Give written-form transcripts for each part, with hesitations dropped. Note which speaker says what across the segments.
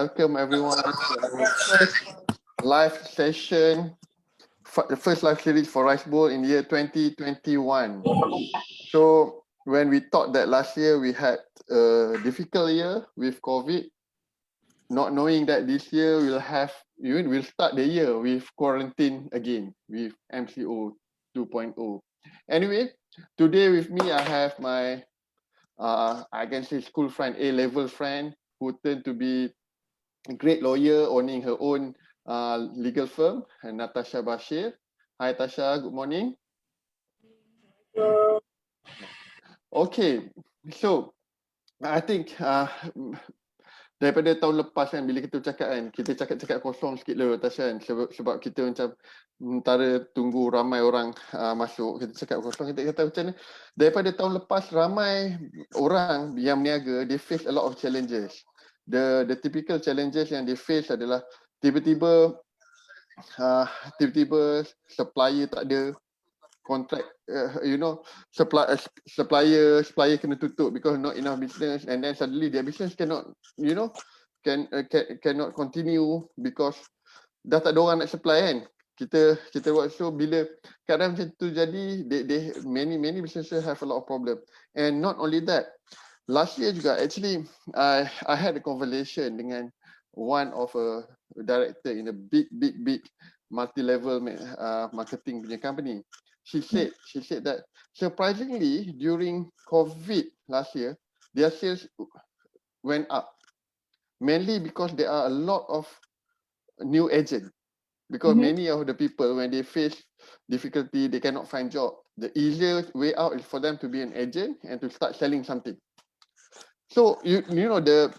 Speaker 1: Welcome everyone to our first live session, the first live series for RiseBowls in year 2021. So when we thought that last year we had a difficult year with COVID, not knowing that this year we'll start the year with quarantine again with MCO 2.0. Anyway, today with me I have my I can say school friend, A-level friend, who turned to be a great lawyer owning her own legal firm, Natasha Bashir. Hi Tasha, good morning. Okay, so I think daripada tahun lepas kan, bila kita cakap kan, kita cakap kosong sikit dulu Tasha kan, sebab kita macam sementara tunggu ramai orang masuk, kita cakap kosong, kita kata macam ni, daripada tahun lepas ramai orang yang berniaga, they face a lot of challenges. The typical challenges yang they face adalah tiba-tiba supplier tak ada, contract, supplier kena tutup because not enough business, and then suddenly their business cannot continue because dah tak ada orang nak supply kan. Kita buat show, bila kadang macam tu jadi, many businesses have a lot of problem. And not only that, last year juga actually I had a conversation dengan one of a director in a big multi-level marketing punya company. She said that surprisingly during COVID last year, their sales went up, mainly because there are a lot of new agents. Because many of the people, when they face difficulty, they cannot find job. The easiest way out is for them to be an agent and to start selling something. So you know the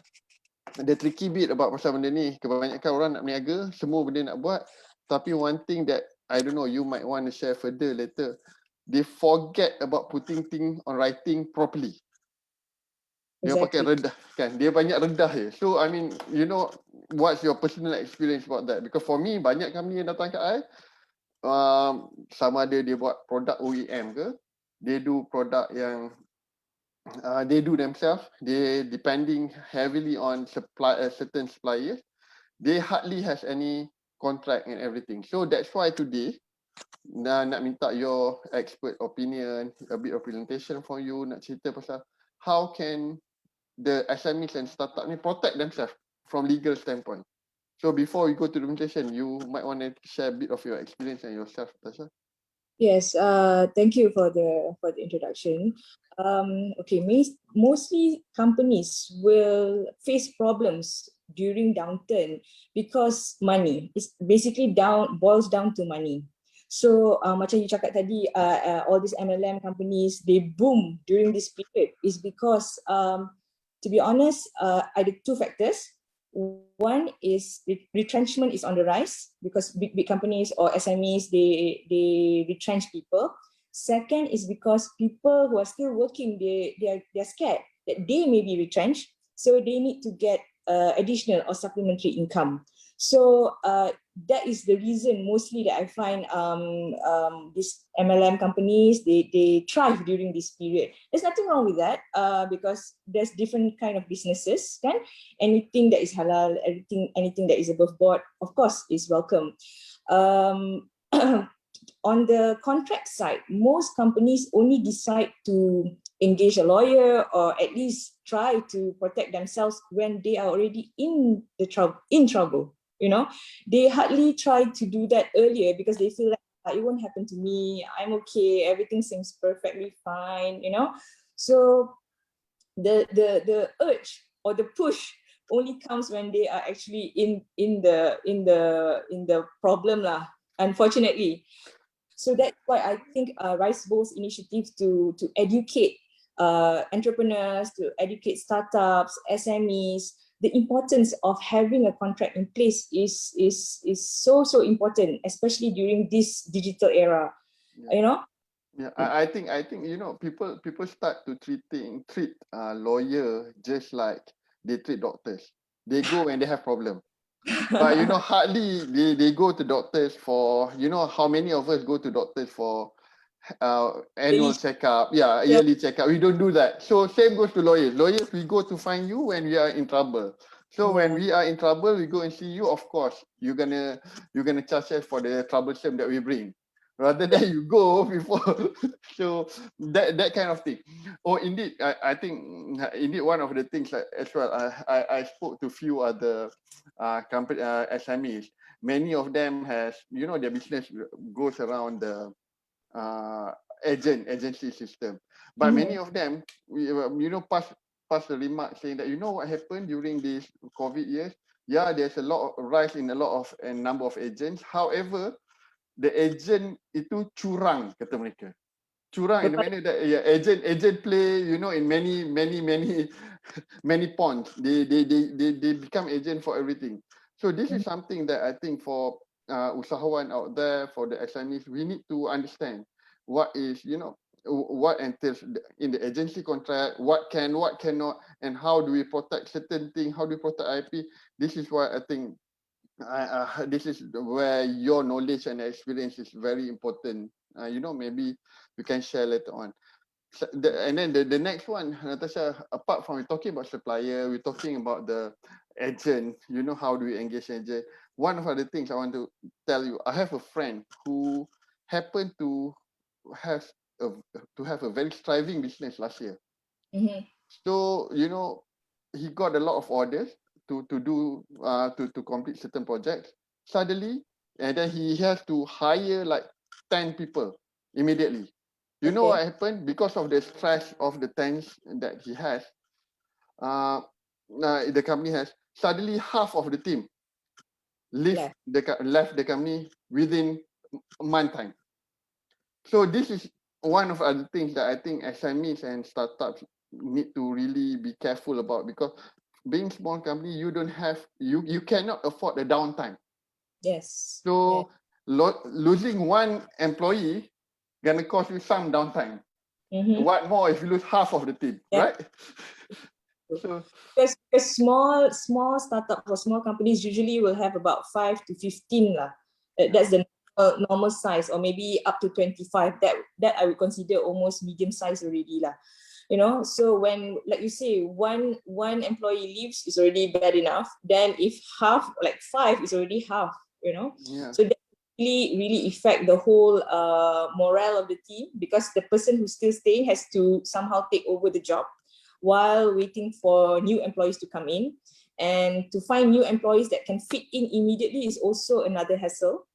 Speaker 1: tricky bit about pasal benda ni, kebanyakan orang nak berniaga, semua benda nak buat, tapi one thing that I don't know, you might want to share further later, they forget about putting things on writing properly. Dia pakai redah kan, dia banyak redah je. So I mean, you know, what's your personal experience about that? Because for me, banyak company yang datang kat I, sama ada dia buat produk OEM ke, they do produk yang they do themselves, they depending heavily on certain suppliers, they hardly has any contract and everything. So that's why today nak minta your expert opinion, a bit of presentation from you, nak cerita pasal how can the SMEs and startup ni protect themselves from legal standpoint. So before we go to the presentation, you might want to share a bit of your experience and yourself, Tasha.
Speaker 2: Yes, thank you for the introduction. Okay, mostly companies will face problems during downturn because money is basically boils down to money. So macam you cakap tadi, all these MLM companies, they boom during this period is because to be honest, ada two factors. One is retrenchment is on the rise because big companies or SMEs, they retrench people. Second is because people who are still working, they're scared that they may be retrenched, so they need to get additional or supplementary income. So that is the reason mostly that I find these MLM companies, they thrive during this period. There's nothing wrong with that because there's different kind of businesses, kan? Anything that is halal, anything that is above board, of course, is welcome. On the contract side, most companies only decide to engage a lawyer or at least try to protect themselves when they are already in trouble. You know, they hardly try to do that earlier because they feel like it won't happen to me. I'm okay. Everything seems perfectly fine. You know, so the urge or the push only comes when they are actually in the problem lah. Unfortunately, so that's why I think RiseBowls initiative to educate entrepreneurs, to educate startups, SMEs. The importance of having a contract in place is so important, especially during this digital era.
Speaker 1: Yeah.
Speaker 2: You know.
Speaker 1: Yeah, I think you know, people start to treat lawyer just like they treat doctors. They go when they have problem. But you know, hardly they go to doctors for, you know, how many of us go to doctors for annual checkup, yearly checkup. We don't do that. So same goes to lawyers. We go to find you when we are in trouble. So when
Speaker 2: Yeah.
Speaker 1: we are in trouble, we go and see you. Of course, you're gonna charge us for the troublesome that we bring, rather than you go before. So that kind of thing. Oh, indeed, I think indeed one of the things as well. I spoke to few other company SMEs. Many of them has, you know, their business goes around the uh, agency system. But many of them, you know, pass the remark saying that, you know what happened during these COVID years? Yeah, there's a lot of rise in a lot of number of agents. However, the agent itu curang, kata mereka. Curang in the manner that, yeah, agent play, you know, in many many ponds. They become agent for everything. So this is something that I think for usahawan out there, for the SMEs, we need to understand what is, you know, what entails in the agency contract, what can, what cannot, and how do we protect certain things, how do we protect IP. This is why I think this is where your knowledge and experience is very important. You know, maybe you can share later on. And then the next one, Natasha, apart from we talking about supplier, we're talking about the agent, you know, how do we engage agent? One of the things I want to tell you, I have a friend who happened to have have a very thriving business last year. So, you know, he got a lot of orders to do to complete certain projects. Suddenly, and then he has to hire like 10 people immediately. You know
Speaker 2: Okay.
Speaker 1: what happened? Because of the stress of the tanks that he has, uh, the company has, suddenly half of the team
Speaker 2: Left.
Speaker 1: left the company within a month time. So this is one of other things that I think SMEs and startups need to really be careful about, because being small company, you don't have, you cannot afford the downtime.
Speaker 2: Yes. Yeah.
Speaker 1: So losing one employee gonna cost you some downtime. What more if you lose half of the team,
Speaker 2: Yeah.
Speaker 1: right? So
Speaker 2: Because small startups or small companies usually will have about 5 to 15 lah. That's the normal size, or maybe up to 25. That I would consider almost medium size already lah. You know, so when, like you say, one employee leaves is already bad enough. Then if half, like five, is already half. You know,
Speaker 1: yeah,
Speaker 2: so that really affect the whole morale of the team, because the person who's still staying has to somehow take over the job while waiting for new employees to come in. And to find new employees that can fit in immediately is also another hassle.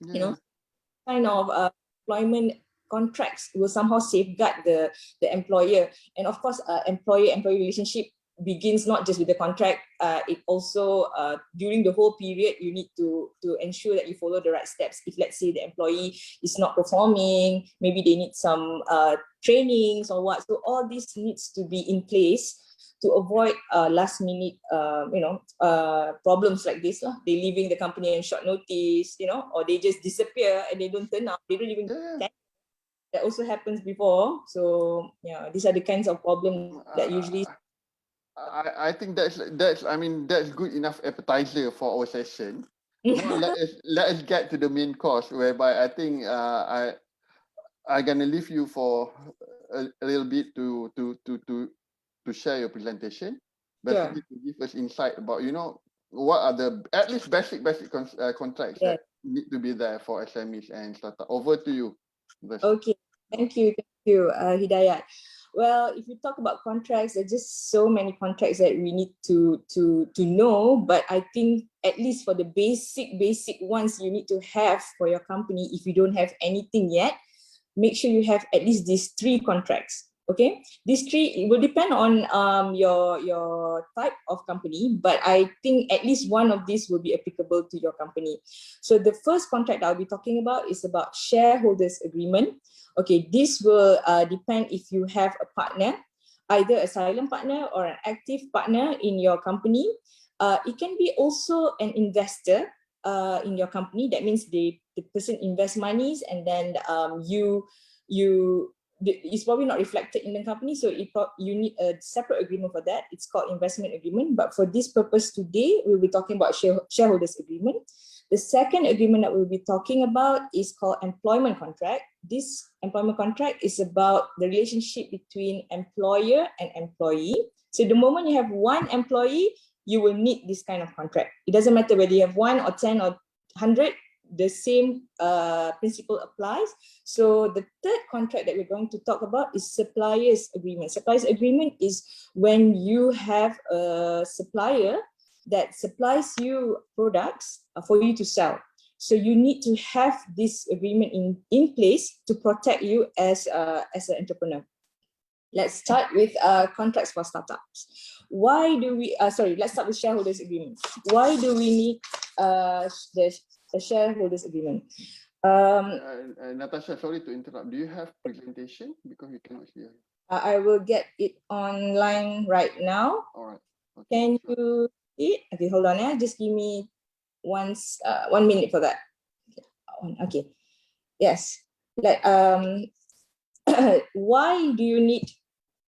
Speaker 2: You know,
Speaker 1: yeah,
Speaker 2: kind of employment contracts will somehow safeguard the employer. And of course, employer-employee relationship begins not just with the contract. It also, during the whole period, you need to ensure that you follow the right steps. If let's say the employee is not performing, maybe they need some trainings or what. So all this needs to be in place to avoid last minute, problems like this. They leaving the company on short notice, or they just disappear and they don't turn up. They don't even
Speaker 1: yeah.
Speaker 2: plan. That also happens before. So yeah, these are the kinds of problems that usually.
Speaker 1: I think that's I mean that's good enough appetizer for our session. Now let us get to the main course, whereby I think I'm gonna leave you for a little bit to share your presentation,
Speaker 2: Sure.
Speaker 1: basically to give us insight about, you know, what are the at least basic contracts
Speaker 2: Yes.
Speaker 1: that need to be there for SMEs and startup. Over to you.
Speaker 2: Okay, thank you, Hidayat. Well, if you talk about contracts, there's just so many contracts that we need to know. But I think at least for the basic ones you need to have for your company, if you don't have anything yet, make sure you have at least these 3 contracts. Okay, these 3, it will depend on your type of company, but I think at least one of these will be applicable to your company. So the first contract I'll be talking about is about shareholders agreement. Okay, this will depend if you have a partner, either a silent partner or an active partner in your company. It can be also an investor in your company. That means the person invests monies, and then it's probably not reflected in the company, so you need a separate agreement for that. It's called investment agreement. But for this purpose today, we'll be talking about shareholders agreement. The second agreement that we'll be talking about is called employment contract. This employment contract is about the relationship between employer and employee. So the moment you have one employee, you will need this kind of contract. It doesn't matter whether you have 1 or 10 or 100, the same principle applies. So the third contract that we're going to talk about is supplier's agreement. Supplier's agreement is when you have a supplier that supplies you products for you to sell. So you need to have this agreement in place to protect you as an entrepreneur. Let's start with contracts for startups. Why do we, let's start with shareholders agreement. Why do we need the shareholders agreement?
Speaker 1: Natasha, sorry to interrupt. Do you have presentation? Because we cannot hear.
Speaker 2: I will get it online right now.
Speaker 1: All right. Okay,
Speaker 2: Can you see it? Okay, hold on. Just give me 1 minute for that. Okay. Yes. Like why do you need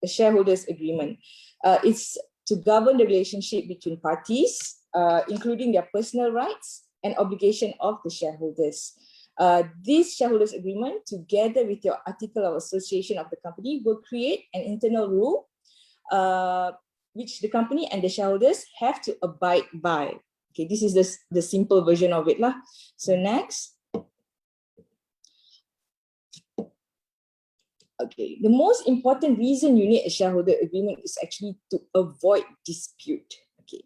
Speaker 2: a shareholders agreement? It's to govern the relationship between parties, including their personal rights and obligation of the shareholders. This shareholders agreement, together with your article of association of the company, will create an internal rule which the company and the shareholders have to abide by. Okay, this is the simple version of it lah. So next. Okay, the most important reason you need a shareholder agreement is actually to avoid dispute. Okay,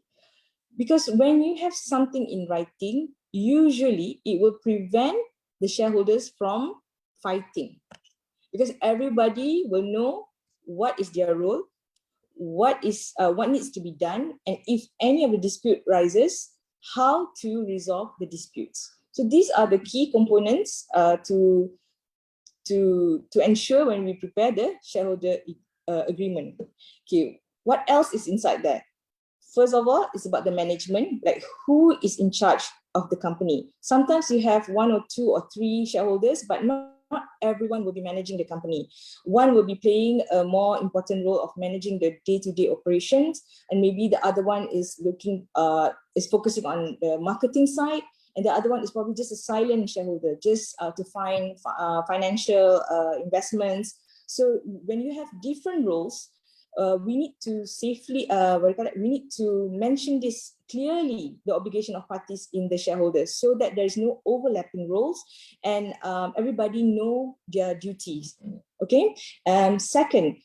Speaker 2: because when you have something in writing, usually it will prevent the shareholders from fighting, because everybody will know what is their role, what needs to be done, and if any of the dispute rises, how to resolve the disputes. So these are the key components to ensure when we prepare the shareholder agreement. Okay, what else is inside there? First of all, it's about the management, like who is in charge of the company. Sometimes you have 1 or 2 or 3 shareholders, but not everyone will be managing the company. One will be playing a more important role of managing the day-to-day operations, and maybe the other one is focusing on the marketing side, and the other one is probably just a silent shareholder, just to find financial investments. So when you have different roles, we need to we need to mention this clearly, the obligation of parties in the shareholders, so that there's no overlapping roles and everybody know their duties. Okay. Second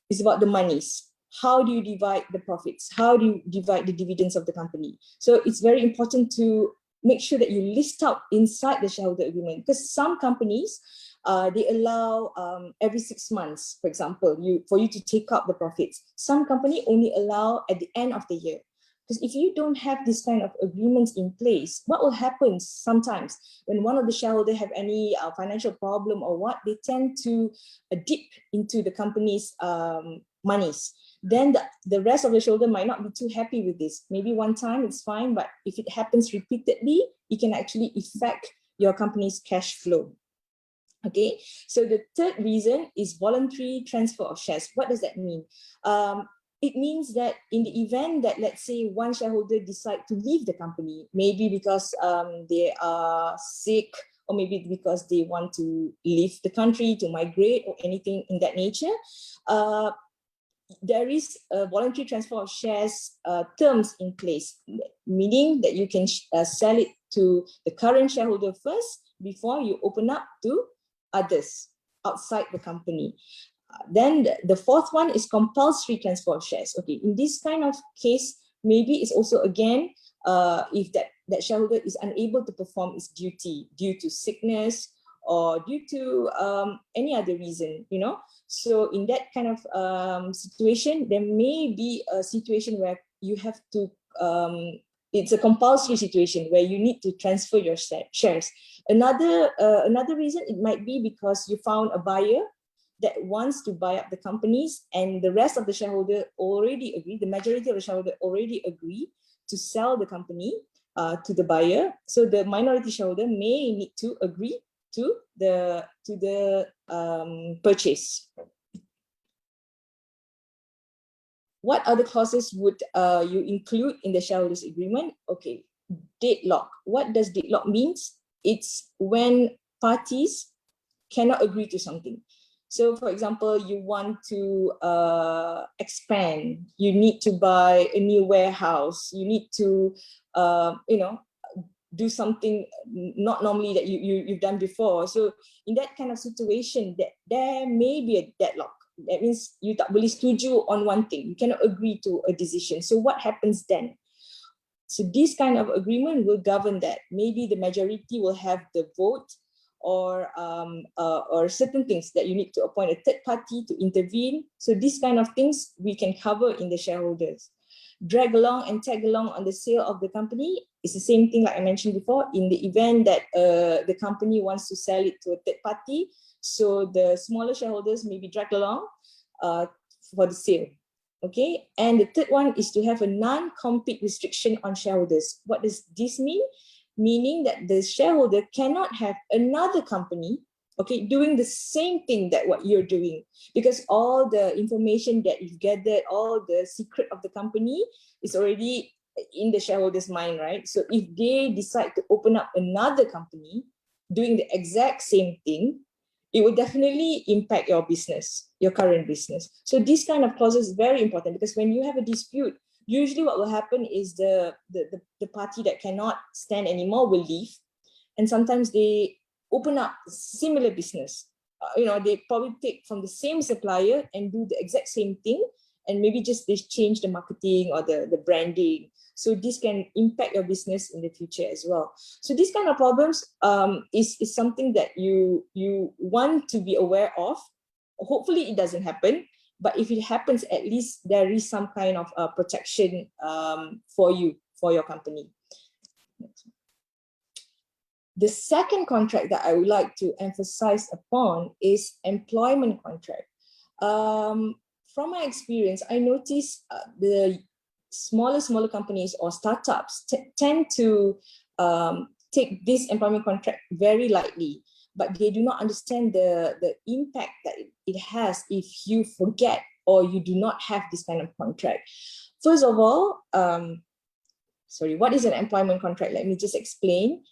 Speaker 2: is about the monies. How do you divide the profits? How do you divide the dividends of the company? So it's very important to make sure that you list out inside the shareholder agreement, because some companies, they allow every 6 months, for example, for you to take out the profits. Some company only allow at the end of the year. Because if you don't have this kind of agreements in place, what will happen sometimes when one of the shareholders have any financial problem or what, they tend to dip into the company's monies. Then the rest of the shareholder might not be too happy with this. Maybe one time it's fine, but if it happens repeatedly, it can actually affect your company's cash flow. Okay, so the third reason is voluntary transfer of shares. What does that mean? It means that in the event that, let's say, one shareholder decide to leave the company, maybe because they are sick, or maybe because they want to leave the country to migrate or anything in that nature, there is a voluntary transfer of shares terms in place, meaning that you can sell it to the current shareholder first before you open up to others outside the company. Then the fourth one is compulsory transfer of shares. Okay, in this kind of case, maybe it's also again, if that shareholder is unable to perform its duty due to sickness or due to any other reason, you know. So in that kind of situation, there may be a situation where you have to, it's a compulsory situation where you need to transfer your shares. Another reason, it might be because you found a buyer that wants to buy up the companies, and the rest of the shareholder already agree, the majority of the shareholder already agree to sell the company to the buyer. So the minority shareholder may need to agree to the purchase. What other clauses would you include in the shareholders agreement? Okay, deadlock. What does deadlock means? It's when parties cannot agree to something. So for example, you want to expand, you need to buy a new warehouse, you need to, do something not normally that you've done before. So in that kind of situation, that there may be a deadlock. That means you tak boleh setuju on one thing. You cannot agree to a decision. So what happens then? So this kind of agreement will govern that. Maybe the majority will have the vote, or certain things that you need to appoint a third party to intervene. So these kind of things we can cover in the shareholders. Drag along and tag along on the sale of the company is the same thing like I mentioned before. In the event that the company wants to sell it to a third party, so the smaller shareholders may be dragged along for the sale. Okay, and the third one is to have a non-compete restriction on shareholders. What does this mean? Meaning that the shareholder cannot have another company, okay, doing the same thing that what you're doing, because all the information that you've gathered, all the secret of the company is already in the shareholder's mind, right? So if they decide to open up another company doing the exact same thing, it will definitely impact your business, your current business. So this kind of clause is very important, because when you have a dispute, usually what will happen is the party that cannot stand anymore will leave, and sometimes they open up similar business. They probably take from the same supplier and do the exact same thing, and maybe just they change the marketing or the branding. So this can impact your business in the future as well. So these kind of problems is something that you want to be aware of. Hopefully it doesn't happen, but if it happens, at least there is some kind of protection for you, for your company. The second contract that I would like to emphasize upon is employment contract. From my experience, I noticed the smaller companies or startups tend to take this employment contract very lightly, but they do not understand the impact that it has if you forget or you do not have this kind of contract. First of all, what is an employment contract? Let me just explain.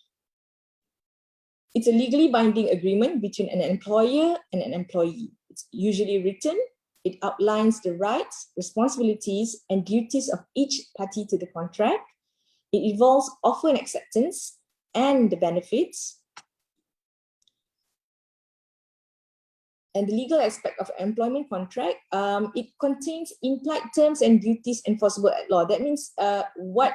Speaker 2: It's a legally binding agreement between an employer and an employee. It's usually written. It outlines the rights, responsibilities, and duties of each party to the contract. It involves offer and acceptance and the benefits. And the legal aspect of employment contract, it contains implied terms and duties enforceable at law. That means what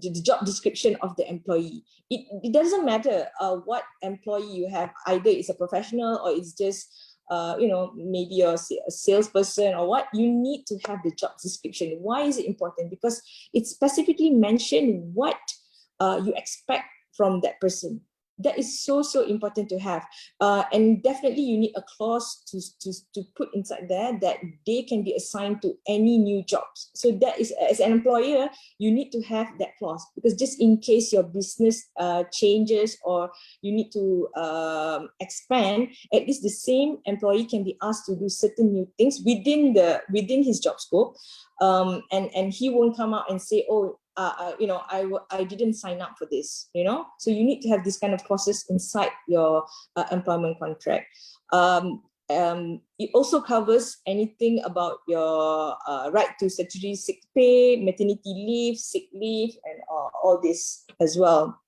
Speaker 2: the job description of the employee. It doesn't matter what employee you have, either it's a professional or it's just maybe a salesperson or what. You need to have the job description. Why is it important? Because it specifically mentioned what you expect from that person. That is so important to have, and definitely you need a clause to put inside there that they can be assigned to any new jobs. So that is, as an employer, you need to have that clause, because just in case your business changes or you need to expand, at least the same employee can be asked to do certain new things within his job scope, and he won't come out and say, oh, I didn't sign up for this, So you need to have this kind of clauses inside your employment contract. It also covers anything about your right to statutory sick pay, maternity leave, sick leave, and all this as well.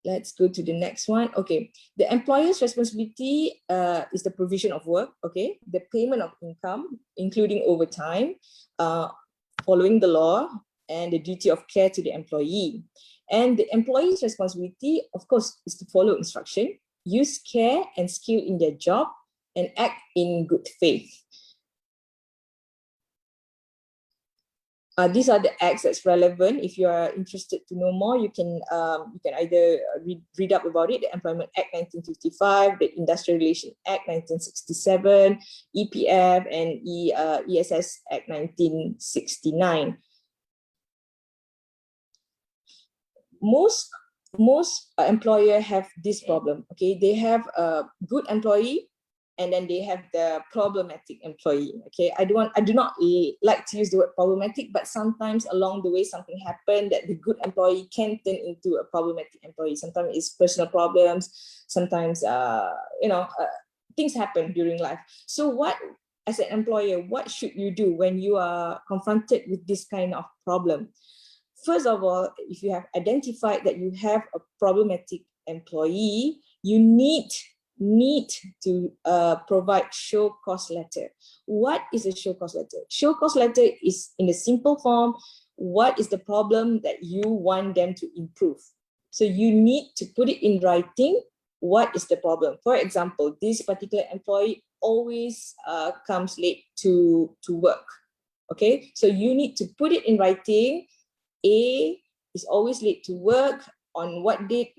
Speaker 2: Let's go to the next one. Okay, the employer's responsibility is the provision of work, okay, the payment of income, including overtime, following the law, and the duty of care to the employee. And the employee's responsibility, of course, is to follow instruction, use care and skill in their job, and act in good faith. These are the acts that's relevant. If you are interested to know more, you can either read up about it. The Employment Act 1955, the Industrial Relations Act 1967, EPF, and ESS Act 1969. Most employer have this problem. Okay, they have a good employee, and then they have the problematic employee. Okay, I do not like to use the word problematic, but sometimes along the way something happened that the good employee can turn into a problematic employee. Sometimes it's personal problems, sometimes things happen during life. So what, as an employer, what should you do when you are confronted with this kind of problem? First of all, if you have identified that you have a problematic employee, you need to provide show cause letter. What is a show cause letter? Show cause letter is, in a simple form, what is the problem that you want them to improve. So you need to put it in writing. What is the problem? For example, this particular employee always comes late to work. Okay, so you need to put it in writing. A is always late to work on what date,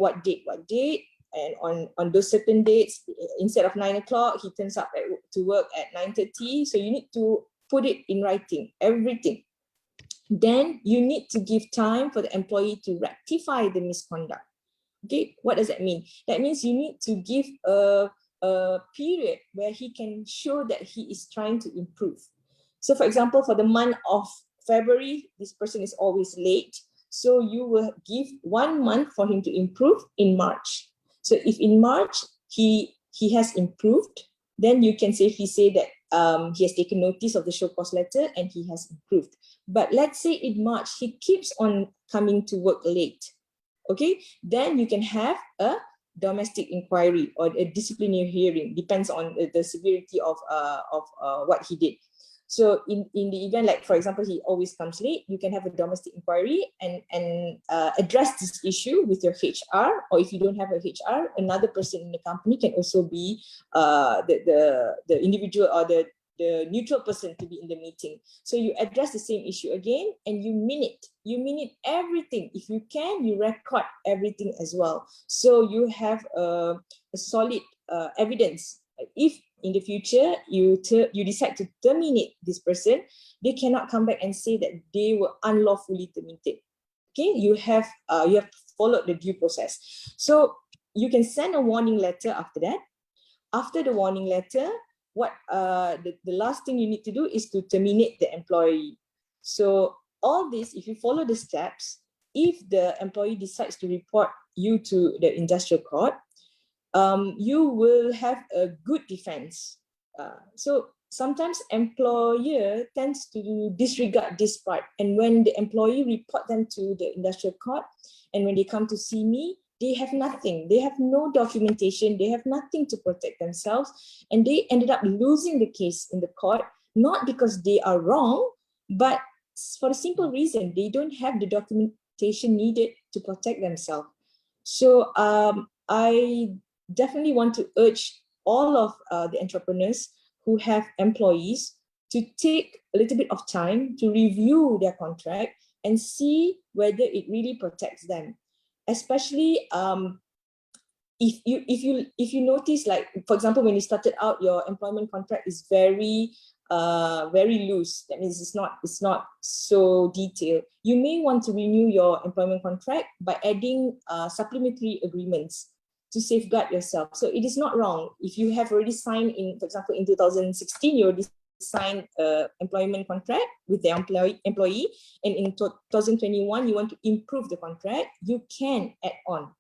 Speaker 2: and on those certain dates, instead of 9 o'clock, he turns up to work at 9:30. So you need to put it in writing, everything. Then you need to give time for the employee to rectify the misconduct. Okay, what does that mean? That means you need to give a period where he can show that he is trying to improve. So for example, for the month of February, this person is always late. So you will give 1 month for him to improve in March. So if in March he has improved, then you can safely say that he has taken notice of the show cause letter and he has improved. But let's say in March, he keeps on coming to work late. Okay, then you can have a domestic inquiry or a disciplinary hearing, depends on the severity of what he did. So in the event, like for example, he always comes late, you can have a domestic inquiry and address this issue with your HR, or if you don't have a HR, another person in the company can also be the individual or the neutral person to be in the meeting. So you address the same issue again and you minute everything. If you can, you record everything as well. So you have a solid evidence. If in the future you decide to terminate this person, they cannot come back and say that they were unlawfully terminated. Okay, you have followed the due process. So you can send a warning letter after that. After the warning letter, what the last thing you need to do is to terminate the employee. So all this, if you follow the steps, if the employee decides to report you to the industrial court, you will have a good defense. So sometimes employer tends to disregard this part, and when the employee report them to the industrial court, and when they come to see me, they have nothing. They have no documentation. They have nothing to protect themselves, and they ended up losing the case in the court, not because they are wrong, but for the simple reason they don't have the documentation needed to protect themselves. So I definitely want to urge all of the entrepreneurs who have employees to take a little bit of time to review their contract and see whether it really protects them. Especially if you notice, like for example, when you started out, your employment contract is very loose. That means it's not so detailed. You may want to renew your employment contract by adding supplementary agreements to safeguard yourself. So it is not wrong if you have already signed for example, in 2016, you already signed an employment contract with the employee, and in 2021 you want to improve the contract, you can add on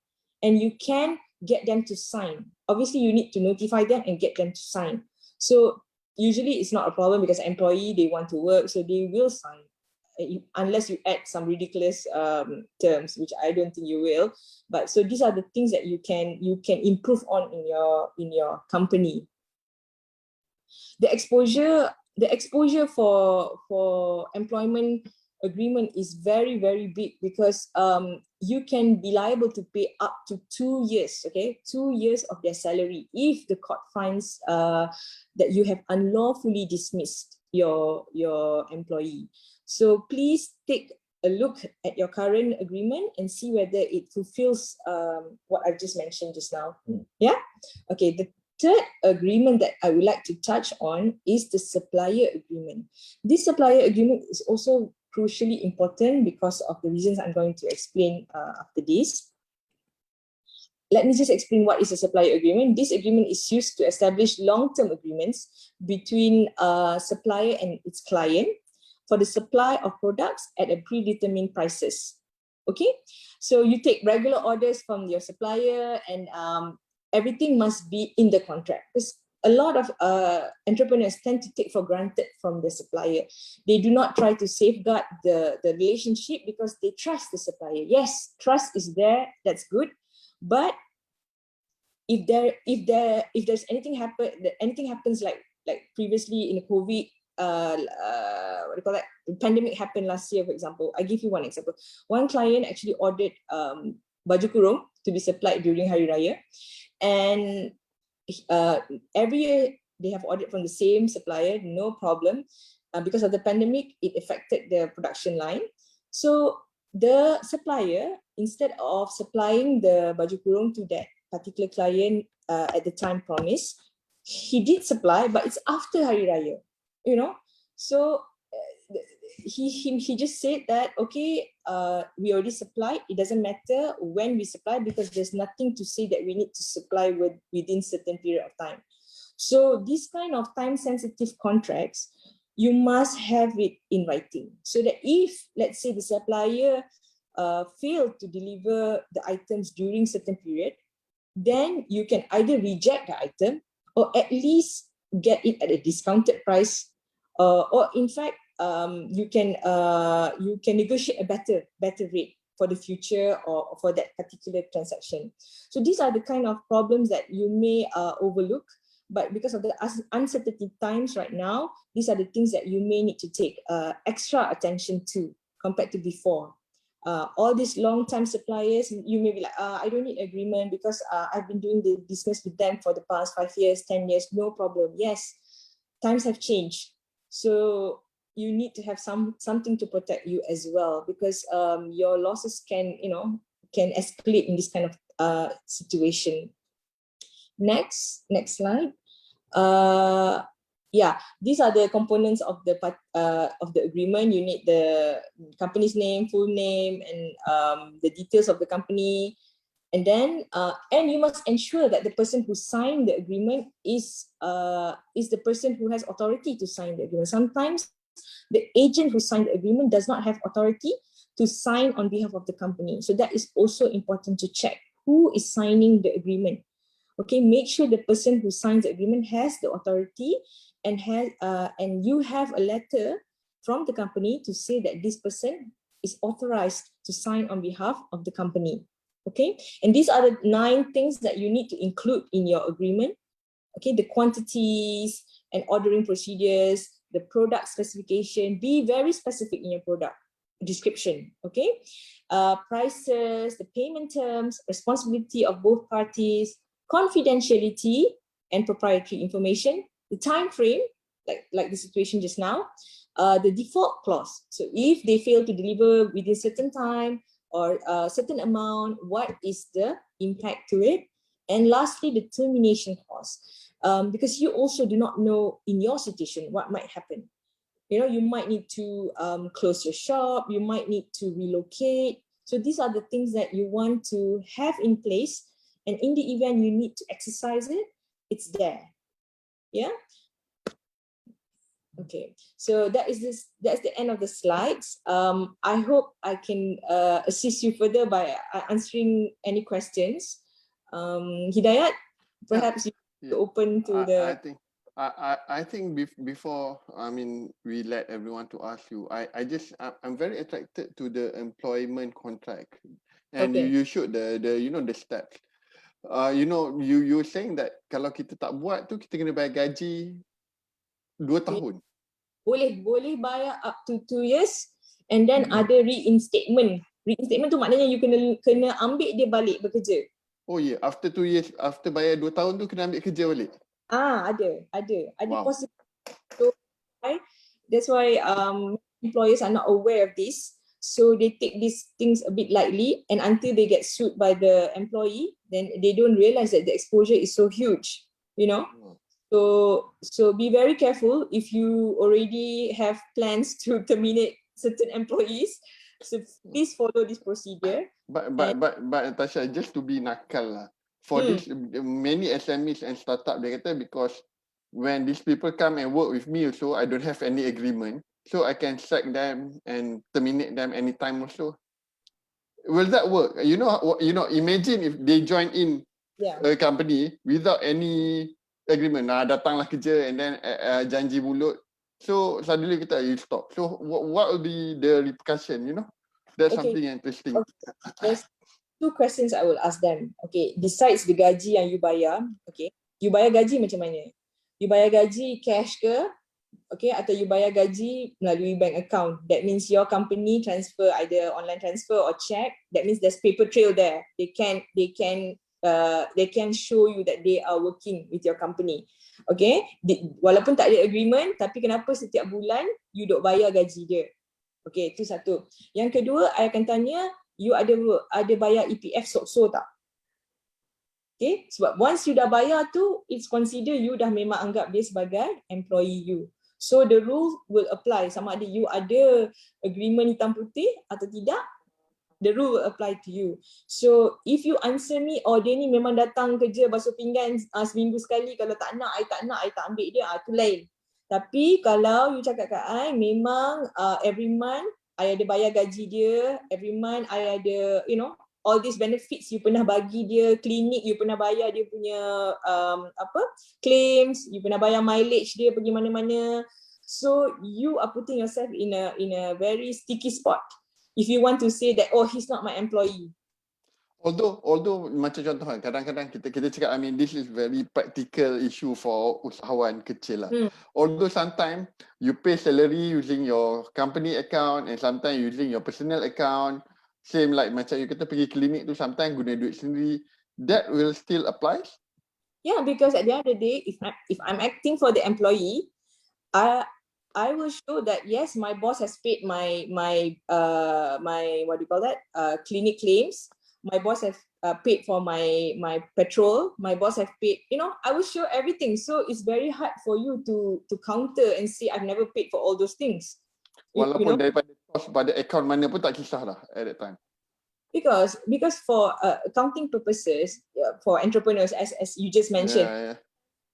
Speaker 2: and you can get them to sign. Obviously, you need to notify them and get them to sign. So usually it's not a problem because employee, they want to work, so they will sign, unless you add some ridiculous terms, which I don't think you will. But so these are the things that you can improve on in your company. The exposure for employment agreement is very, very big, because you can be liable to pay up to 2 years, okay, 2 years of their salary if the court finds that you have unlawfully dismissed your employee. So please take a look at your current agreement and see whether it fulfills what I've just mentioned just now. Yeah? Okay, the third agreement that I would like to touch on is the supplier agreement. This supplier agreement is also crucially important because of the reasons I'm going to explain after this. let me just explain what is a supplier agreement. This agreement is used to establish long-term agreements between a supplier and its client for the supply of products at a predetermined prices. Okay, so you take regular orders from your supplier, and everything must be in the contract. Because a lot of entrepreneurs tend to take for granted from the supplier. They do not try to safeguard the relationship because they trust the supplier. Yes, trust is there, that's good. But if there's anything happens like previously in the COVID, what do you call that? The pandemic happened last year, for example. I give you one example. One client actually ordered baju kurung to be supplied during Hari Raya, and every year they have ordered from the same supplier, no problem. Because of the pandemic, it affected the production line. So the supplier, instead of supplying the baju kurung to that particular client at the time promised, he did supply, but it's after Hari Raya, you know. So he just said that, okay, we already supplied. It doesn't matter when we supply because there's nothing to say that we need to supply within certain period of time. So this kind of time-sensitive contracts, you must have it in writing, so that if, let's say, the supplier failed to deliver the items during certain period, then you can either reject the item or at least get it at a discounted price, or in fact, you can negotiate a better rate for the future or for that particular transaction. So these are the kind of problems that you may overlook. But because of the uncertainty times right now, these are the things that you may need to take extra attention to compared to before. All these long-time suppliers, you may be like, I don't need agreement because I've been doing the business with them for the past 5 years, 10 years, no problem. Yes, times have changed. So you need to have something to protect you as well, because your losses can escalate in this kind of situation. Next slide. Yeah, these are the components of the agreement. You need the company's name, full name, and the details of the company, and then and you must ensure that the person who signed the agreement is the person who has authority to sign the agreement. Sometimes the agent who signed the agreement does not have authority to sign on behalf of the company, so that is also important to check who is signing the agreement. Okay, make sure the person who signs the agreement has the authority and you have a letter from the company to say that this person is authorized to sign on behalf of the company. Okay, and these are the 9 things that you need to include in your agreement. Okay, the quantities and ordering procedures, the product specification. Be very specific in your product description. Okay, prices, the payment terms, responsibility of both parties, confidentiality and proprietary information, the time frame, like the situation just now, the default clause. So if they fail to deliver within certain time or a certain amount, what is the impact to it? And lastly, the termination clause, because you also do not know in your situation what might happen. You might need to close your shop, you might need to relocate. So these are the things that you want to have in place. And in the event you need to exercise it, it's there. Yeah. Okay. So that's the end of the slides. I hope I can assist you further by answering any questions. Hidayat, perhaps you open to the.
Speaker 1: I think before we let everyone to ask you. I'm very attracted to the employment contract, and
Speaker 2: Okay.
Speaker 1: you showed the steps. You saying that kalau kita tak buat tu kita kena bayar gaji 2 tahun.
Speaker 2: Boleh bayar up to 2 years, and then ada reinstatement. Reinstatement tu maknanya you kena ambil dia balik bekerja.
Speaker 1: Oh yeah, after 2 years, after bayar 2 tahun tu kena ambil kerja balik.
Speaker 2: Ada
Speaker 1: Wow.
Speaker 2: possible. So that's why employers are not aware of this. So they take these things a bit lightly, and until they get sued by the employee, then they don't realize that the exposure is so huge, So be very careful if you already have plans to terminate certain employees. So please follow this procedure.
Speaker 1: But Natasha, just to be nakal lah. for this many SMEs and startup, dia kata because when these people come and work with me also, I don't have any agreement, so I can sack them and terminate them anytime also. Will that work? You know, imagine if they join in a company without any agreement. Nah, datanglah kerja and then janji mulut. So suddenly kita you stop. So what will be the repercussion? You know, that's something interesting.
Speaker 2: There's two questions I will ask them. Okay, besides the gaji yang you bayar, okay, you bayar gaji macam mana? You bayar gaji cash ke? Okay, atau you bayar gaji melalui bank account. That means your company transfer either online transfer or check. That means there's paper trail there. They can show you that they are working with your company. Okay, walaupun tak ada agreement, tapi kenapa setiap bulan you duk bayar gaji dia? Okay, itu satu. Yang kedua, I akan tanya, you ada bayar EPF SOCSO tak? Okay, sebab once you dah bayar tu, it's consider you dah memang anggap dia sebagai employee you. So the rule will apply, sama ada you ada agreement hitam putih atau tidak, the rule will apply to you. So if you answer me, oh dia ni memang datang kerja basuh pinggan seminggu sekali, kalau tak nak, I tak ambil dia, tu lain. Tapi kalau you cakap kat I, memang every month I ada bayar gaji dia, every month I ada, all these benefits you pernah bagi dia, klinik you pernah bayar dia punya claims, you pernah bayar mileage dia pergi mana-mana. So you are putting yourself in a very sticky spot if you want to say that, oh, he's not my employee.
Speaker 1: Although macam contoh kan, kadang-kadang kita cakap, I mean, this is very practical issue for usahawan kecil lah. Although sometimes you pay salary using your company account and sometimes using your personal account, same like macam you kata pergi klinik tu sometimes guna duit sendiri, that will still apply?
Speaker 2: Yeah, because at the end of the day, if I'm acting for the employee, I will show that yes, my boss has paid my what do you call that, clinic claims. My boss have paid for my petrol. My boss have paid. I will show everything. So it's very hard for you to counter and say I've never paid for all those things.
Speaker 1: Walaupun daripada cost pada account mana pun tak kisah lah at that time.
Speaker 2: Because for accounting purposes, for entrepreneurs, as you just mentioned.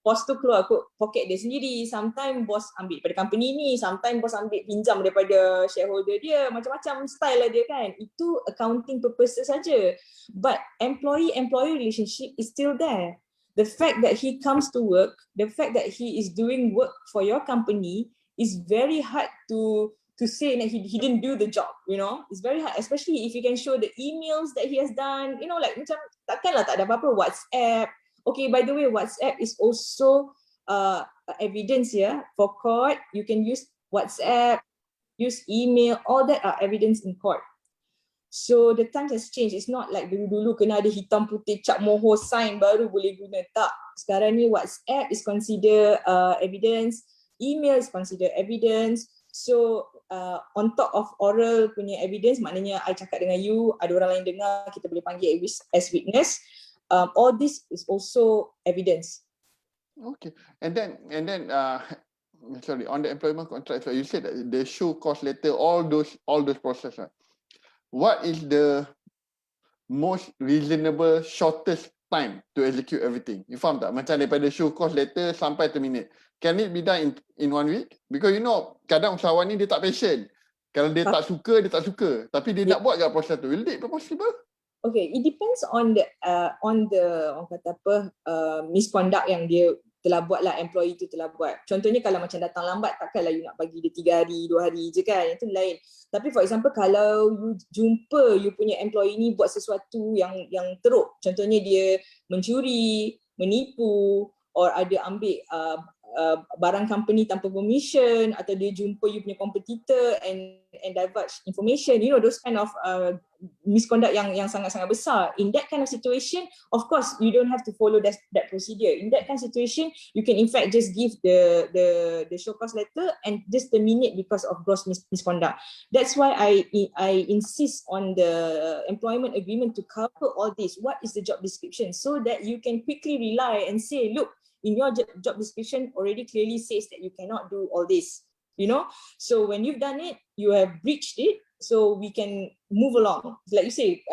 Speaker 2: Bos tu keluar poket dia sendiri, sometimes bos ambil daripada company ni, sometimes bos ambil pinjam daripada shareholder dia, macam-macam style lah dia kan. Itu accounting purposes saja. But employee-employee relationship is still there. The fact that he comes to work, the fact that he is doing work for your company is very hard to say that he didn't do the job, It's very hard, especially if you can show the emails that he has done, like macam takkanlah tak ada apa-apa WhatsApp. Okay, by the way, WhatsApp is also evidence for court. You can use WhatsApp, use email, all that are evidence in court. So the times has changed. It's not like dulu-dulu kena ada hitam putih cap mohon sign baru boleh guna. Tak. Sekarang ni WhatsApp is consider evidence, email is consider evidence. So on top of oral punya evidence, maknanya I cakap dengan you, ada orang lain dengar, kita boleh panggil as witness. All this is also evidence.
Speaker 1: Okay, and then sorry, on the employment contract, so you said that the show cost letter, all those process, right? What is the most reasonable shortest time to execute everything? You faham tak? Macam daripada show cost letter sampai terminate. Can it be done in 1 week? Because kadang usahawan ni dia tak passion. Kalau dia tak suka, dia tak suka. Tapi dia nak buat je proses tu. Will it be possible?
Speaker 2: Okay, it depends on the orang kata apa, misconduct yang dia telah buat lah, employee tu telah buat. Contohnya kalau macam datang lambat, takkanlah you nak bagi dia 3 hari, 2 hari je kan, itu lain. Tapi for example, kalau you jumpa you punya employee ni buat sesuatu yang teruk, contohnya dia mencuri, menipu, or ada ambil barang company tanpa permission, atau dia jumpa you punya competitor and divulge information, those kind of misconduct yang sangat-sangat besar. In that kind of situation, of course you don't have to follow that procedure. In that kind of situation, you can in fact just give the show cause letter and just terminate because of gross misconduct. That's why I insist on the employment agreement to cover all this. What is the job description, so that you can quickly rely and say, look, in your job description already clearly says that you cannot do all this, So when you've done it, you have breached it, so we can move along. Like you say,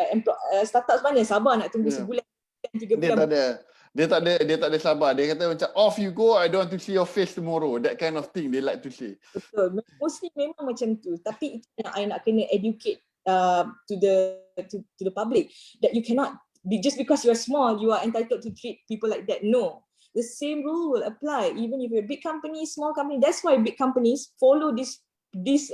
Speaker 2: startups mana sabar nak tunggu sebulan 3
Speaker 1: Dia
Speaker 2: bulan.
Speaker 1: tak ada. Dia tak ada sabar. Dia kata macam off you go, I don't want to see your face tomorrow. That kind of thing they like to say.
Speaker 2: Betul. Mostly memang macam tu. Tapi itu yang I nak kena educate to the public that you cannot just because you are small, you are entitled to treat people like that. No. The same rule will apply even if you're a big company, small company. That's why big companies follow this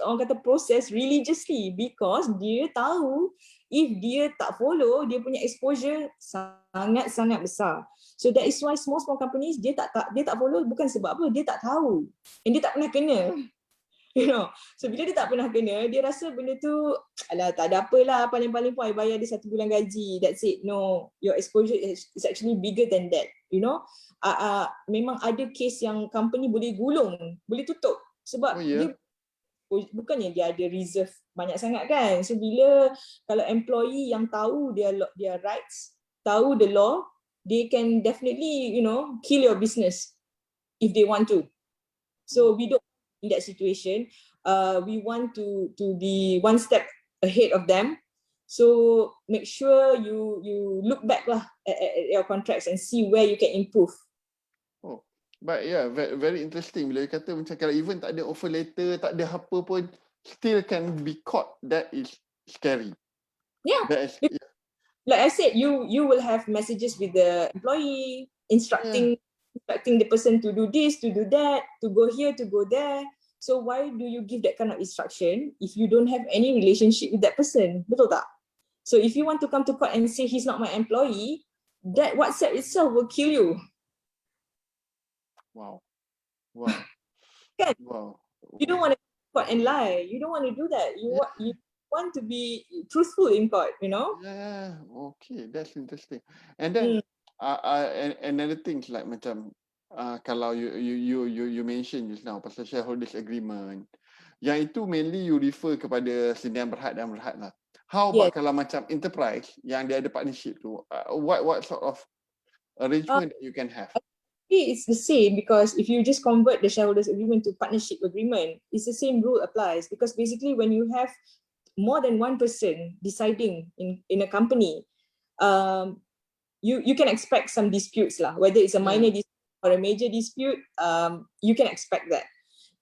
Speaker 2: orang kata process religiously, because dia tahu if dia tak follow, dia punya exposure sangat-sangat besar. So that is why small companies dia tak follow bukan sebab apa, dia tak tahu and dia tak pernah kena. You know, so bila dia tak pernah kena, dia rasa benda tu alah tak ada apalah, paling-paling pun I bayar dia 1 bulan gaji, that's it. No, your exposure is actually bigger than that. You know, memang ada case yang company boleh gulung, boleh tutup sebab dia bukannya dia ada reserve banyak sangat kan. So bila kalau employee yang tahu their rights, tahu the law, they can definitely, you know, kill your business if they want to. So we don't in that situation. We want to be one step ahead of them. So make sure you look back lah at your contracts and see where you can improve.
Speaker 1: Oh, but yeah, very, very interesting. Bila dia kata macam kalau even tak ada offer letter, tak ada apa pun, still can be caught. That is scary.
Speaker 2: Yeah.
Speaker 1: That is, yeah.
Speaker 2: Like I said, you will have messages with the employee instructing the person to do this, to do that, to go here, to go there. So why do you give that kind of instruction if you don't have any relationship with that person? Betul tak? So if you want to come to court and say he's not my employee, that WhatsApp itself will kill you.
Speaker 1: Wow. Wow.
Speaker 2: Kan?
Speaker 1: Wow.
Speaker 2: You don't want to go to court and lie. You don't want to do that. You want to be truthful in court, you know?
Speaker 1: Yeah, okay, that's interesting. And then another things like macam kalau you mention just now pasal shareholders agreement, yang itu mainly you refer kepada sediaan berhad dan berhad lah. How about kalau macam enterprise yang dia ada partnership tu, what sort of arrangement that you can have?
Speaker 2: It's the same, because if you just convert the shareholders agreement to partnership agreement, it's the same rule applies, because basically when you have more than one person deciding in a company, you can expect some disputes lah, whether it's a minor dispute or a major dispute. You can expect that,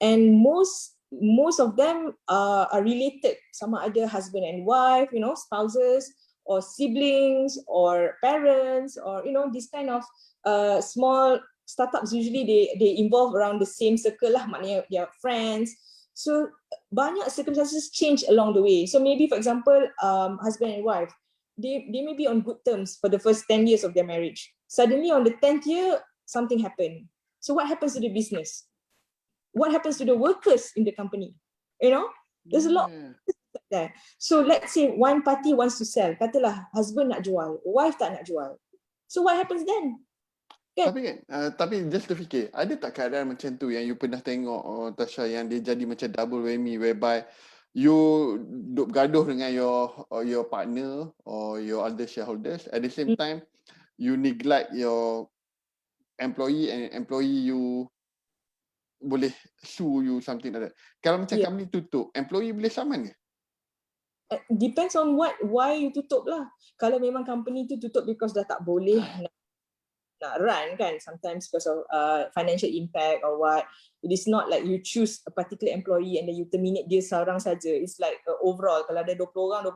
Speaker 2: and most of them are related, sama ada husband and wife, you know, spouses or siblings or parents, or you know, this kind of small startups usually they involve around the same circle lah, maknanya they are friends. So banyak circumstances change along the way. So maybe for example, husband and wife, they may be on good terms for the first 10 years of their marriage. Suddenly on the 10th year, something happened. So what happens to the business? What happens to the workers in the company? You know, there's a lot there. So let's say one party wants to sell, katalah husband nak jual, wife tak nak jual. So what happens then?
Speaker 1: Tapi just terfikir, ada tak keadaan macam tu yang you pernah tengok, Tasha, yang dia jadi macam double whammy, whereby you duk gaduh dengan your partner or your other shareholders, at the same time you neglect your employee, and employee you boleh sue you, something like that. Kalau macam company tutup, employee boleh saman ke?
Speaker 2: Depends on why you tutup lah. Kalau memang company tu tutup because dah tak boleh nak run kan, sometimes because of financial impact or what. It is not like you choose a particular employee and then you terminate dia seorang saja. It's like overall, kalau ada 20 orang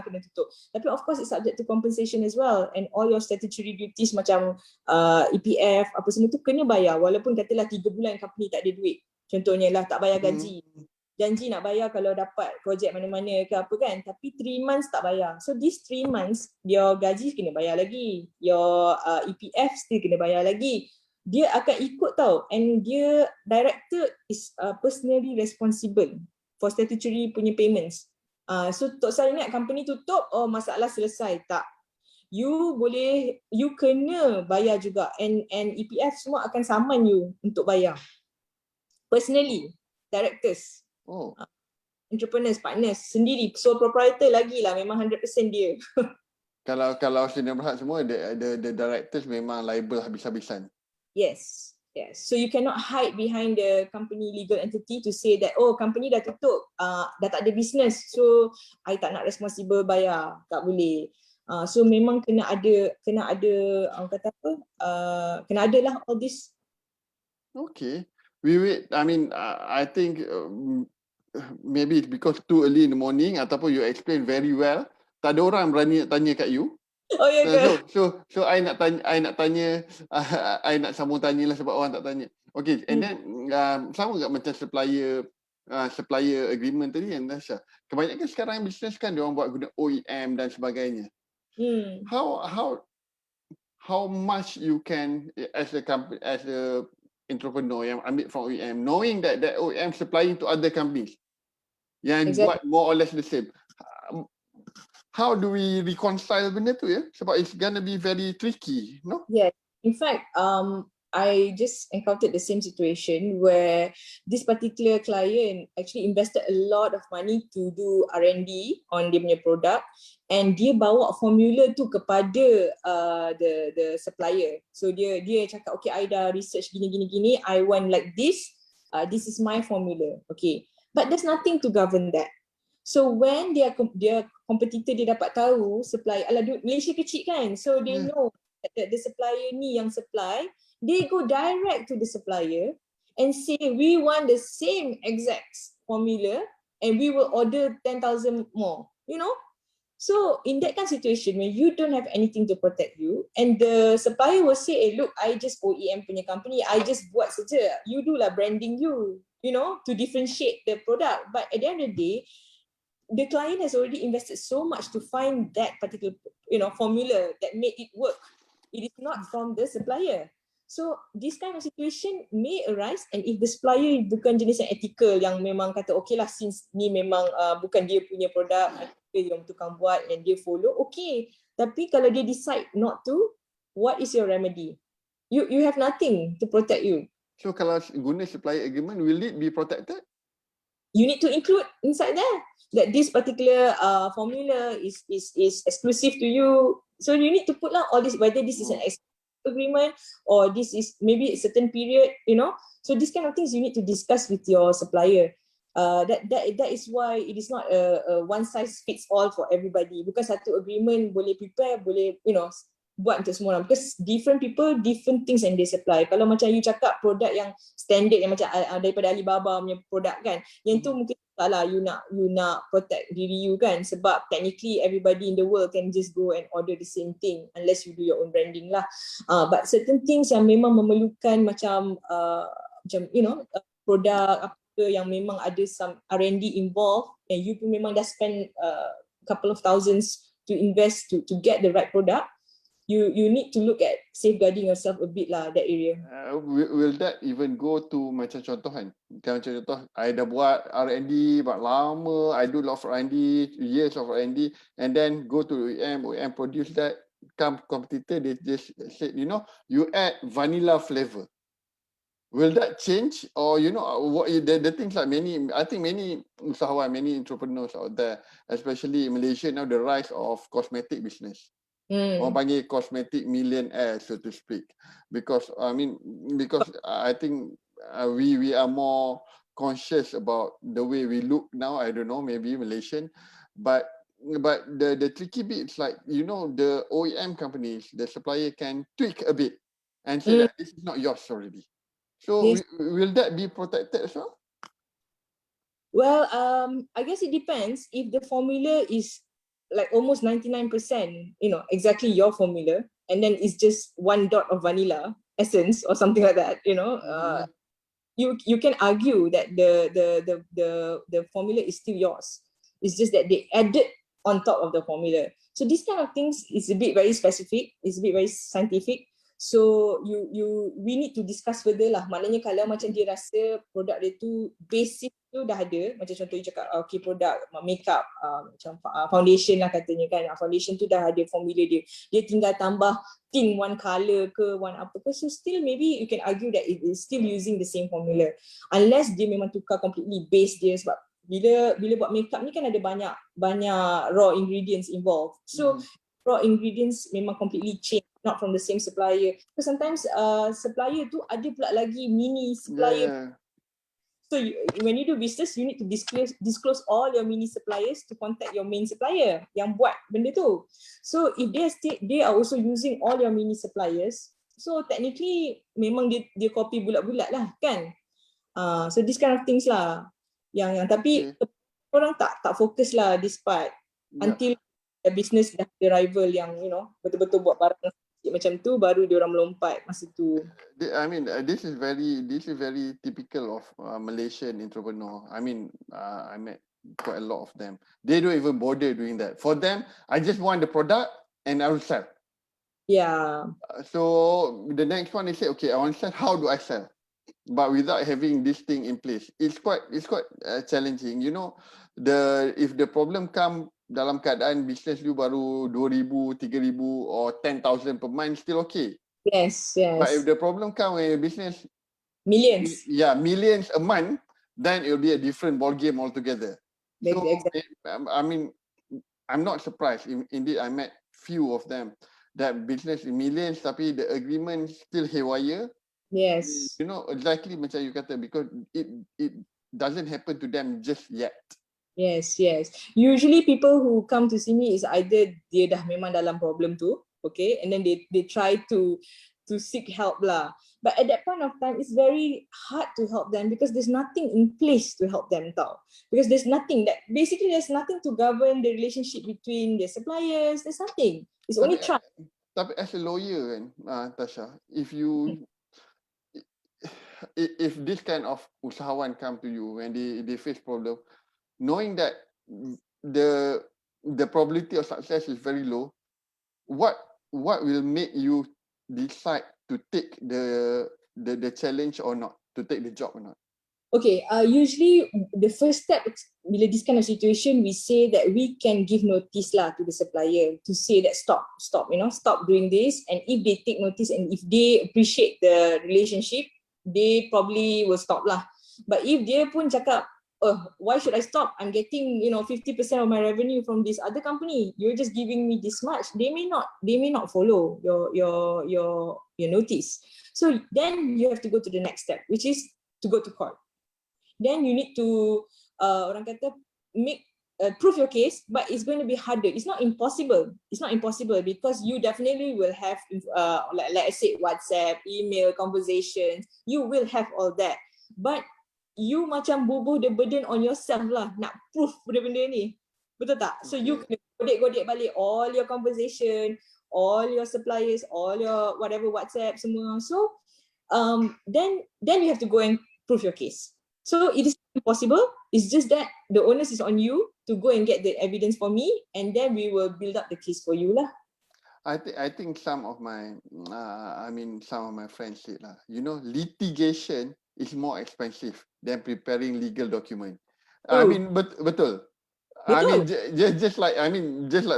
Speaker 2: kena tutup. Tapi of course it's subject to compensation as well, and all your statutory duties macam EPF apa semua tu kena bayar, walaupun katalah 3 bulan company tak ada duit. Contohnya lah, tak bayar gaji. Janji nak bayar kalau dapat projek mana-mana ke apa kan, tapi 3 months tak bayar. So these 3 months, your gaji kena bayar lagi, your EPF still kena bayar lagi. Dia akan ikut tau, and dia director is personally responsible for statutory punya payments. So tak salah ingat company tutup, oh masalah selesai, tak. You kena bayar juga, and EPF semua akan saman you untuk bayar. Personally, directors. Entrepreneurs, partners sendiri, sole proprietor lagi lah, memang 100% dia.
Speaker 1: Kalau senior berhad semua, the directors memang liable habis-habisan.
Speaker 2: Yes. So you cannot hide behind the company legal entity to say that, oh company dah tutup, dah tak ada business, so I tak nak responsible bayar, tak boleh. So memang kena ada kata apa, kena ada lah all this.
Speaker 1: Okay. We wait. I mean, I think maybe it's because too early in the morning ataupun you explain very well. Tak ada orang berani nak tanya kat you.
Speaker 2: Oh ya ke?
Speaker 1: So I nak tanya, I nak sambung tanya lah sebab orang tak tanya. Okay, and then sama tak macam supplier agreement tadi yang Nasha. Kebanyakan sekarang bisnes kan dia orang buat guna OEM dan sebagainya. How much you can as a company, as a entrepreneur yang ambil from OEM, knowing that OEM supplying to other companies yang buat more or less the same. How do we reconcile benda tu ya? Sebab it's gonna be very tricky, no?
Speaker 2: Yeah, in fact, I just encountered the same situation where this particular client actually invested a lot of money to do R&D on dia punya product, and dia bawa formula tu kepada the supplier. So dia cakap, okay, I dah research gini, I want like this. This is my formula. Okay, but there's nothing to govern that. So when dia competitor dia dapat tahu supplier, Malaysia kecil kan, so they know that the supplier ni yang supply, they go direct to the supplier and say we want the same exact formula and we will order 10,000 more, you know. So in that kind of situation when you don't have anything to protect you and the supplier will say, look, I just OEM punya company, I just buat saja, you do lah branding you know, to differentiate the product, but at the end of the day the client has already invested so much to find that particular, you know, formula that made it work. It is not from the supplier. So this kind of situation may arise, and if the supplier bukan jenis yang ethical, yang memang kata okay lah, since ni memang bukan dia punya produk, dia yang tukang buat and dia follow, okay. Tapi kalau dia decide not to, what is your remedy? You have nothing to protect you.
Speaker 1: So kalau guna supplier agreement, will it be protected?
Speaker 2: You need to include inside there that this particular formula is exclusive to you. So you need to put lah all this, whether this is an agreement or this is maybe a certain period, you know. So these kind of things you need to discuss with your supplier. That is why it is not a one size fits all for everybody, because satu agreement boleh prepare, boleh, you know, buat untuk semua orang, because different people different things yang they supply. Kalau macam you cakap produk yang standard yang macam daripada Alibaba punya produk kan, yang tu mungkin salah, you nak protect diri you kan, sebab technically everybody in the world can just go and order the same thing unless you do your own branding lah. But certain things yang memang memerlukan macam you know, produk apa yang memang ada some R&D involved and you pun memang dah spend couple of thousands to invest to get the right product, you need to look at safeguarding yourself a bit lah, that area.
Speaker 1: Will that even go to macam contoh kan? Macam contoh, I dah buat R&D buat lama, I do lot of R&D, years of R&D, and then go to OEM produce that, come competitor, they just said, you know, you add vanilla flavor. Will that change? Or, you know, what the things like I think many usahawan, many entrepreneurs out there, especially in Malaysia now, the rise of cosmetic business. Orang panggil cosmetic millionaire, so to speak, because I think we are more conscious about the way we look now. I don't know, maybe Malaysian, but the tricky bit is like, you know, the OEM companies, the supplier can tweak a bit and say that this is not yours already. So will that be protected as well?
Speaker 2: Well, I guess it depends. If the formula is like almost 99%, you know, exactly your formula, and then it's just one dot of vanilla essence or something like that, you know, you can argue that the formula is still yours. It's just that they added on top of the formula. So these kind of things is a bit very specific, it's a bit very scientific. So we need to discuss further lah. Maknanya kalau macam dia rasa produk dia tu basic tu dah ada, macam contoh you cakap okay, produk makeup macam foundation lah katanya kan, foundation tu dah ada formula dia tinggal tambah tint one colour ke one apa ke, so still maybe you can argue that it is still using the same formula, unless dia memang tukar completely base dia. Sebab bila buat makeup ni kan ada banyak raw ingredients involved, so raw ingredients memang completely change, not from the same supplier. Because sometimes supplier tu ada pula lagi mini supplier. So when you do business, you need to disclose all your mini suppliers to contact your main supplier yang buat benda tu. So if they are also using all your mini suppliers, so technically memang dia copy bulat-bulat lah kan. So this kind of things lah yang tapi orang tak fokus lah this part until the business dah ada rival yang betul-betul buat barang macam tu, baru dia orang melompat masa tu.
Speaker 1: I mean, this is very typical of Malaysian entrepreneur. I mean, I met quite a lot of them. They don't even bother doing that. For them, I just want the product and I will sell.
Speaker 2: Yeah.
Speaker 1: So the next one, they say, okay, I want to sell. How do I sell? But without having this thing in place, it's quite challenging. You know, if the problem come dalam keadaan business you baru 2,000, 3,000 or 10,000 per month, still okay.
Speaker 2: Yes.
Speaker 1: But if the problem come when your business
Speaker 2: millions,
Speaker 1: millions a month, then it will be a different ball game altogether. So
Speaker 2: exactly.
Speaker 1: I mean, I'm not surprised. Indeed, I met few of them that business in millions, tapi the agreement still haywire.
Speaker 2: Yes.
Speaker 1: You know, exactly macam you kata, because it doesn't happen to them just yet.
Speaker 2: Yes. Usually people who come to see me is either dia dah memang dalam problem tu, okay, and then they try to seek help lah. But at that point of time, it's very hard to help them because there's nothing in place to help them tau. Because there's nothing to govern the relationship between the suppliers. There's nothing. It's only trust.
Speaker 1: Tapi as a lawyer kan, Tasha, if this kind of usahawan come to you when they face problem, knowing that the probability of success is very low, what will make you decide to take the challenge or not, to take the job or not?
Speaker 2: Okay, usually the first step bila this kind of situation, we say that we can give notice lah to the supplier to say that stop, stop doing this, and if they take notice and if they appreciate the relationship, they probably will stop lah. But if dia pun cakap, why should I stop? I'm getting 50% of my revenue from this other company. You're just giving me this much. They may not follow your notice. So then you have to go to the next step, which is to go to court. Then you need to orang kata prove your case, but it's going to be harder. It's not impossible. Because you definitely will have like I said, WhatsApp, email, conversations. You will have all that, but you macam bubuh the burden on yourself lah nak proof benda-benda ni, betul tak? So you kena godek balik all your conversation, all your suppliers, all your whatever WhatsApp semua. So then you have to go and prove your case. So it is impossible. It's just that the onus is on you to go and get the evidence for me, and then we will build up the case for you lah.
Speaker 1: I think some of my friends said lah, litigation is more expensive than preparing legal document. I mean, betul. I mean, just like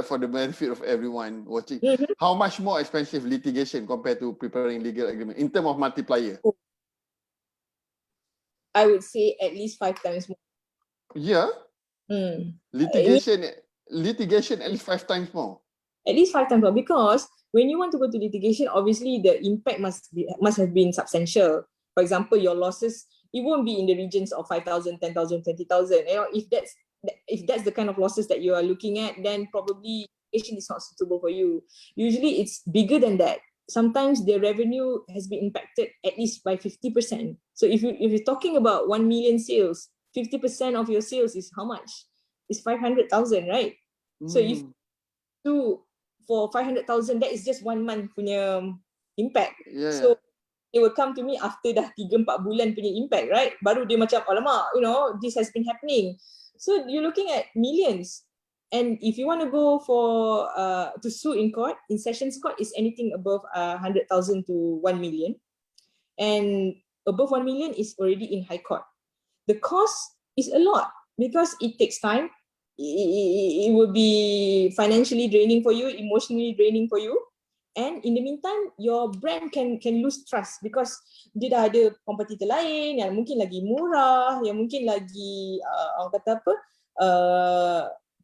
Speaker 1: for the benefit of everyone watching, how much more expensive litigation compared to preparing legal agreement in terms of multiplier?
Speaker 2: I would say at least 5 times more.
Speaker 1: Yeah. Litigation at least 5 times more.
Speaker 2: At least 5 times more, because when you want to go to litigation, obviously the impact must have been substantial. For example, your losses, it won't be in the regions of 5,000, 10,000, 20,000. If that's the kind of losses that you are looking at, then probably litigation is not suitable for you. Usually it's bigger than that. Sometimes the revenue has been impacted at least by 50%. So if you're talking about 1 million sales, 50% of your sales is how much? It's 500,000, right? So if for 500,000, that is just 1 month punya impact. So it will come to me after dah 3-4 bulan punya impact, right? Baru dia macam, alamak, this has been happening. So you're looking at millions. And if you want to go for to sue in court, in sessions court, is anything above 100,000 to 1 million, and above 1 million is already in high court. The cost is a lot because it takes time. It will be financially draining for you, emotionally draining for you, and in the meantime, your brand can lose trust because dia dah ada kompetitor lain yang mungkin lagi murah, yang mungkin lagi orang kata apa,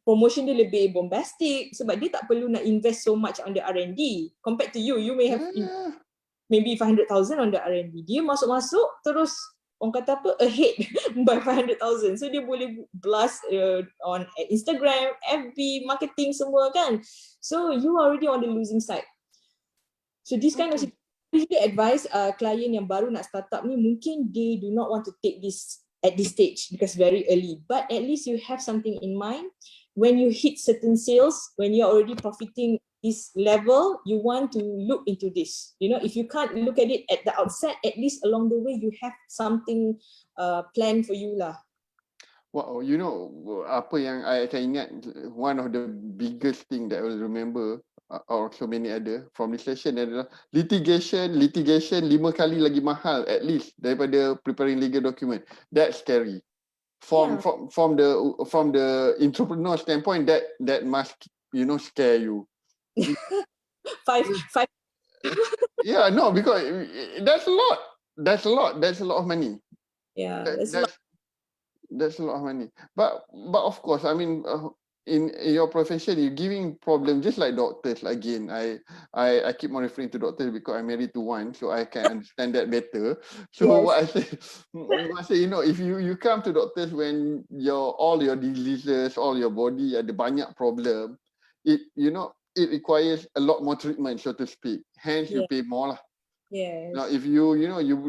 Speaker 2: promotion dia lebih bombastic sebab dia tak perlu nak invest so much on the R&D compared to you. You may have maybe 500,000 on the R&D. Dia masuk terus orang kata apa, ahead by 500,000. So dia boleh blast on Instagram, FB, marketing semua kan. So you are already on the losing side. So this kind of usually advise client yang baru nak start up ni, mungkin they do not want to take this at this stage because very early. But at least you have something in mind. When you hit certain sales, when you're already profiting this level, you want to look into this. You know, if you can't look at it at the outset, at least along the way you have something planned for you lah.
Speaker 1: Wow, you know, apa yang I akan ingat, one of the biggest thing that I will remember, or so many other from this session adalah litigation 5 kali lagi mahal at least daripada preparing legal document. That's scary. From the entrepreneur standpoint, that must, you know, scare you.
Speaker 2: five
Speaker 1: Yeah, no, because that's a lot. That's a lot of money.
Speaker 2: Yeah,
Speaker 1: That's a lot of money. But of course, I mean, in your profession, you're giving problem just like doctors. Again, I keep on referring to doctors because I'm married to one, so I can understand that better. So
Speaker 2: Yes.
Speaker 1: what I say, you know, if you come to doctors when all your diseases, all your body ada banyak problem, it requires a lot more treatment, so to speak. Hence, you pay more lah.
Speaker 2: Yes.
Speaker 1: Now, if you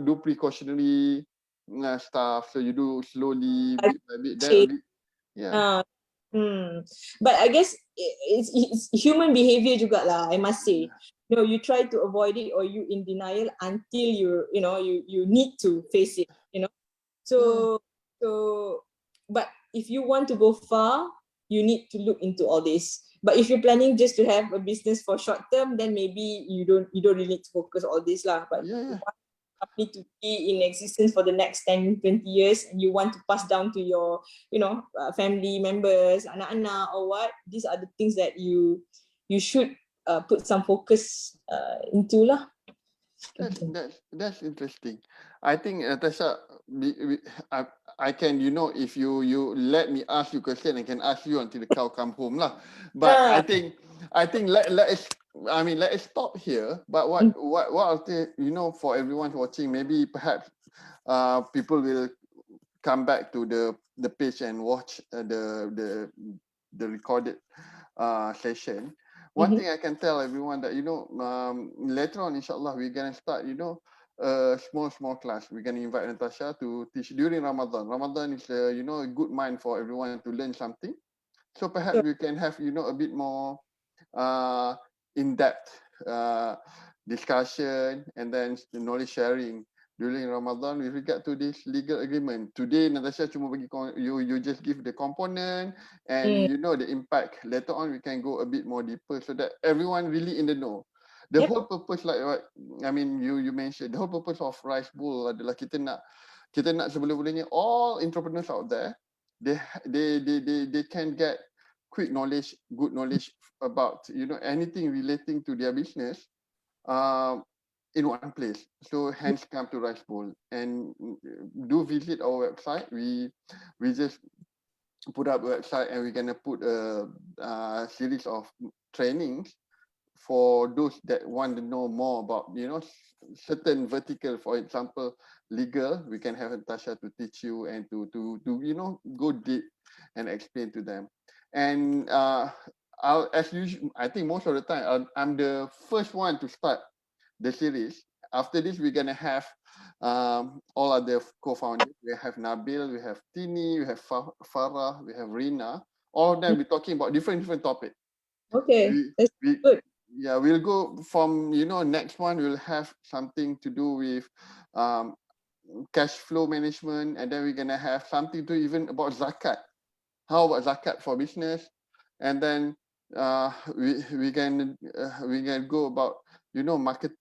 Speaker 1: do precautionary stuff, so you do slowly, bit by bit, then a bit, yeah.
Speaker 2: But I guess it's human behavior juga lah, I must say. You know, you try to avoid it or you in denial until you need to face it, you know. So but if you want to go far, you need to look into all this. But if you're planning just to have a business for short term, then maybe you don't really need to focus all this lah. But you want the company to be in existence for the next 10, 20 years, and you want to pass down to your, family members, anak-anak or what, these are the things that you should put some focus into lah.
Speaker 1: That's interesting. I think, Natasha, I can, if you let me ask you question, I can ask you until the cow come home lah. But I think let us stop here. But what I'll say, for everyone watching, maybe perhaps people will come back to the page and watch the recorded session. One thing I can tell everyone that, later on, inshallah, we're going to start, a small class. We're going to invite Natasha to teach during Ramadan. Ramadan is, a good mind for everyone to learn something. So perhaps we can have, a bit more in-depth discussion and then knowledge sharing during Ramadan with regard to this legal agreement. Today, Natasha cuma bagi you just give the component and the impact. Later on, we can go a bit more deeper so that everyone really in the know. The whole purpose, like what you mentioned, the whole purpose of RiseBowls adalah kita nak sebelum-belumnya all entrepreneurs out there, they can get quick knowledge, good knowledge about anything relating to their business. In one place. So hence come to RiseBowls and do visit our website. We just put up a website and we're gonna put a series of trainings for those that want to know more about certain vertical. For example, legal. We can have Natasha to teach you and to go deep and explain to them. And as usual, I think most of the time I'm the first one to start the series. After this, we're gonna have all other co-founders. We have Nabil, we have Tini, we have Farah, we have Rina. All of them be talking about different topics.
Speaker 2: Okay, that's good.
Speaker 1: Yeah, we'll go from next one. We'll have something to do with cash flow management, and then we're gonna have something to even about zakat. How about zakat for business? And then we can go about market,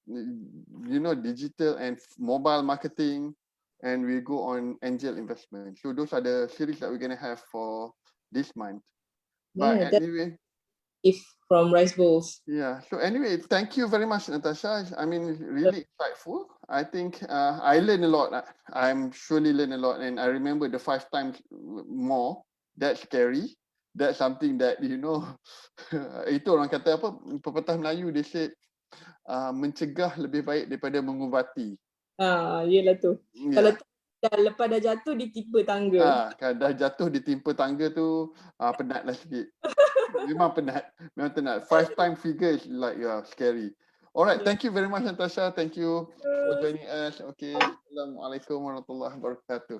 Speaker 1: digital and mobile marketing, and we go on angel investment. So those are the series that we're gonna have for this month. But anyway,
Speaker 2: from RiseBowls.
Speaker 1: Yeah. So anyway, thank you very much, Natasha. I mean, really insightful. I think I learned a lot. I'm surely learned a lot, and I remember the 5 times more. That's scary. That's something that itu orang kata apa? Pepatah Melayu, they said mencegah lebih baik daripada mengubati.
Speaker 2: Yelah tu.
Speaker 1: Yeah.
Speaker 2: Dan lepas dah jatuh ditimpa tangga.
Speaker 1: Kan dah jatuh ditimpa tangga tu penat lah sikit. Memang penat. Memang penat. 5-time figure is like scary. Alright, thank you very much Natasha. Thank you for joining us. Okay. Assalamualaikum warahmatullahi wabarakatuh.